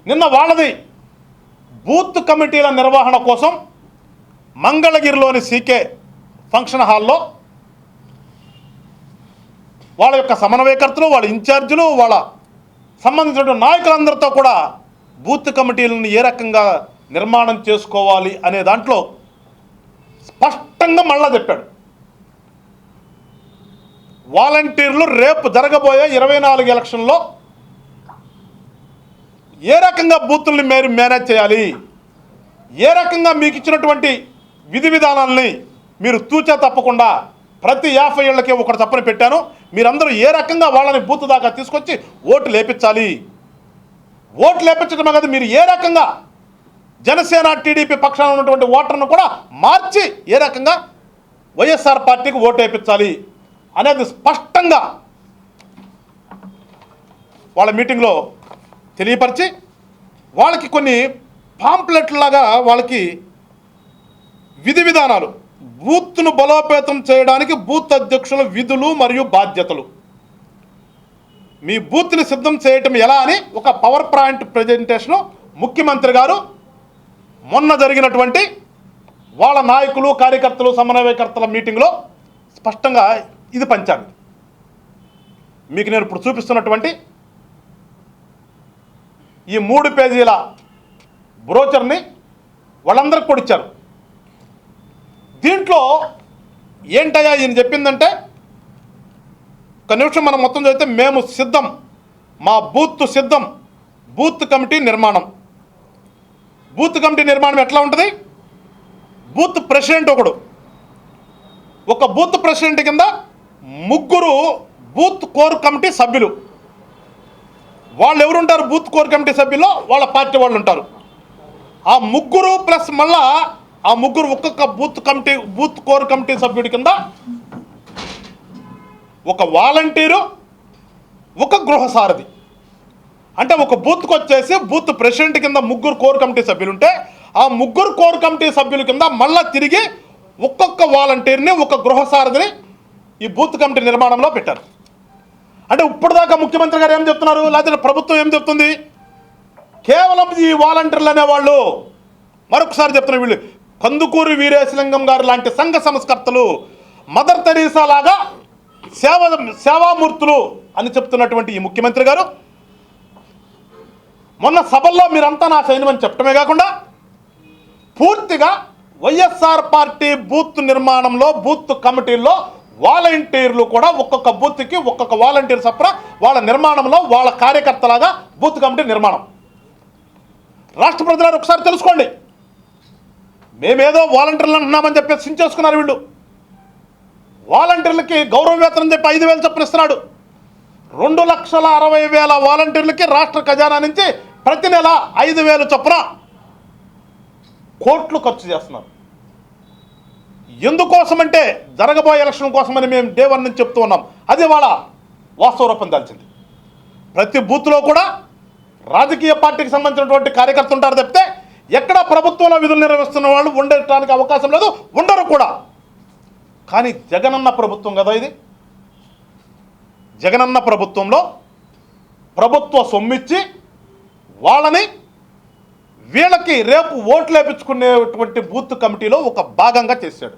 నిన్న వాళ్ళది బూత్ కమిటీల నిర్వహణ కోసం మంగళగిరిలోని సీకే ఫంక్షన్ హాల్లో వాళ్ళ యొక్క సమన్వయకర్తలు, వాళ్ళ ఇన్ఛార్జీలు, వాళ్ళ సంబంధించిన నాయకులందరితో కూడా బూత్ కమిటీలను ఏ రకంగా నిర్మాణం చేసుకోవాలి అనే దాంట్లో స్పష్టంగా మళ్ళా చెప్పాడు. వాలంటీర్లు రేపు జరగబోయే 24 ఎలక్షన్లో ఏ రకంగా బూతుల్ని మీరు మేనేజ్ చేయాలి, ఏ రకంగా మీకు ఇచ్చినటువంటి విధి విధానాలని మీరు తూచా తప్పకుండా ప్రతి 50 ఏళ్లకి ఒకటి తప్పని పెట్టాను, మీరందరూ ఏ రకంగా వాళ్ళని బూత్ దాకా తీసుకొచ్చి ఓటు లేపించాలి, ఓటు లేపించడమే కాదు మీరు ఏ రకంగా జనసేన టీడీపీ పక్షాన ఉన్నటువంటి ఓటర్ను కూడా మార్చి ఏ రకంగా వైఎస్ఆర్ పార్టీకి ఓటు వేయించాలి అనేది స్పష్టంగా వాళ్ళ మీటింగ్లో తెలియపరిచి వాళ్ళకి కొన్ని పాంప్లెట్లాగా వాళ్ళకి విధి విధానాలు, బూత్ను బలోపేతం చేయడానికి బూత్ అధ్యక్షుల విధులు మరియు బాధ్యతలు, మీ బూత్ని సిద్ధం చేయటం ఎలా అని ఒక పవర్ పాయింట్ ప్రజెంటేషను ముఖ్యమంత్రి గారు మొన్న జరిగినటువంటి వాళ్ళ నాయకులు, కార్యకర్తలు, సమన్వయకర్తల మీటింగ్లో స్పష్టంగా ఇది పంచాడు. మీకు నేను ఇప్పుడు చూపిస్తున్నటువంటి ఈ 3 పేజీల బ్రోచర్ని వాళ్ళందరికీ కూడా ఇచ్చారు. దీంట్లో ఏంటయ్యా ఈయన చెప్పిందంటే, ఒక నిమిషం మనం మొత్తం చదివితే, మేము సిద్ధం, మా బూత్ సిద్ధం, బూత్ కమిటీ నిర్మాణం. బూత్ కమిటీ నిర్మాణం ఎట్లా ఉంటుంది? బూత్ ప్రెసిడెంట్ ఒకడు, ఒక బూత్ ప్రెసిడెంట్ కింద 3 బూత్ కోర్ కమిటీ సభ్యులు. వాళ్ళు ఎవరుంటారు? బూత్ కోర్ కమిటీ సభ్యుల్లో వాళ్ళ పార్టీ వాళ్ళు ఉంటారు. ఆ 3 ప్లస్ మళ్ళా ఆ 3 ఒక్కొక్క బూత్ కోర్ కమిటీ సభ్యుడి కింద ఒక వాలంటీరు, ఒక గృహసారథి. అంటే ఒక బూత్కి వచ్చేసి బూత్ ప్రెసిడెంట్ కింద 3 కోర్ కమిటీ సభ్యులు ఉంటే ఆ 3 కోర్ కమిటీ సభ్యుల కింద మళ్ళా తిరిగి ఒక్కొక్క వాలంటీర్ని, ఒక గృహసారథిని ఈ బూత్ కమిటీ నిర్మాణంలో పెట్టారు. అంటే ఇప్పటిదాకా ముఖ్యమంత్రి గారు ఏం చెప్తున్నారు, లేకపోతే ప్రభుత్వం ఏం చెప్తుంది? కేవలం ఈ వాలంటీర్లు అనేవాళ్ళు, మరొకసారి చెప్తున్నారు, వీళ్ళు కందుకూరి వీరేశలింగం గారు లాంటి సంఘ సంస్కర్తలు, మదర్ తెరీసా లాగా సేవామూర్తులు అని చెప్తున్నటువంటి ఈ ముఖ్యమంత్రి గారు మొన్న సభల్లో మీరంతా నా సైన్యమని చెప్పడమే కాకుండా పూర్తిగా వైఎస్ఆర్ పార్టీ బూత్ నిర్మాణంలో, బూత్ కమిటీల్లో వాలంటీర్లు కూడా ఒక్కొక్క బూత్కి ఒక్కొక్క వాలంటీర్ సప్ర వాళ్ళ నిర్మాణంలో వాళ్ళ కార్యకర్తలాగా బూత్ కమిటీ నిర్మాణం. రాష్ట్ర ప్రజలు ఒకసారి తెలుసుకోండి. మేమేదో వాలంటీర్లు అంటున్నామని చెప్పి సించేసుకున్నారు వీళ్ళు. వాలంటీర్లకి గౌరవ వేతనం చెప్పి 5,000 చొప్పున ఇస్తున్నాడు. 2,60,000 వాలంటీర్లకి రాష్ట్ర ఖజానా నుంచి ప్రతి నెల 5,000 చొప్పున కోట్లు ఖర్చు చేస్తున్నారు. ఎందుకోసమంటే జరగబోయే ఎలక్షన్ కోసమని మేము డే 1 నుంచి చెప్తూ ఉన్నాం. అది వాళ్ళ వాస్తవ రూపం దాల్చింది. ప్రతి బూత్లో కూడా రాజకీయ పార్టీకి సంబంధించినటువంటి కార్యకర్తలు ఉంటారు తప్పితే ఎక్కడ ప్రభుత్వంలో విధులు నిర్వహిస్తున్న వాళ్ళు ఉండటానికి అవకాశం లేదు, ఉండరు కూడా. కానీ జగనన్న ప్రభుత్వం కదా ఇది. జగనన్న ప్రభుత్వంలో ప్రభుత్వ సొమ్మిచ్చి వాళ్ళని వీళ్ళకి రేపు ఓట్లు వేయించుకునేటువంటి బూత్ కమిటీలో ఒక భాగంగా చేశాడు.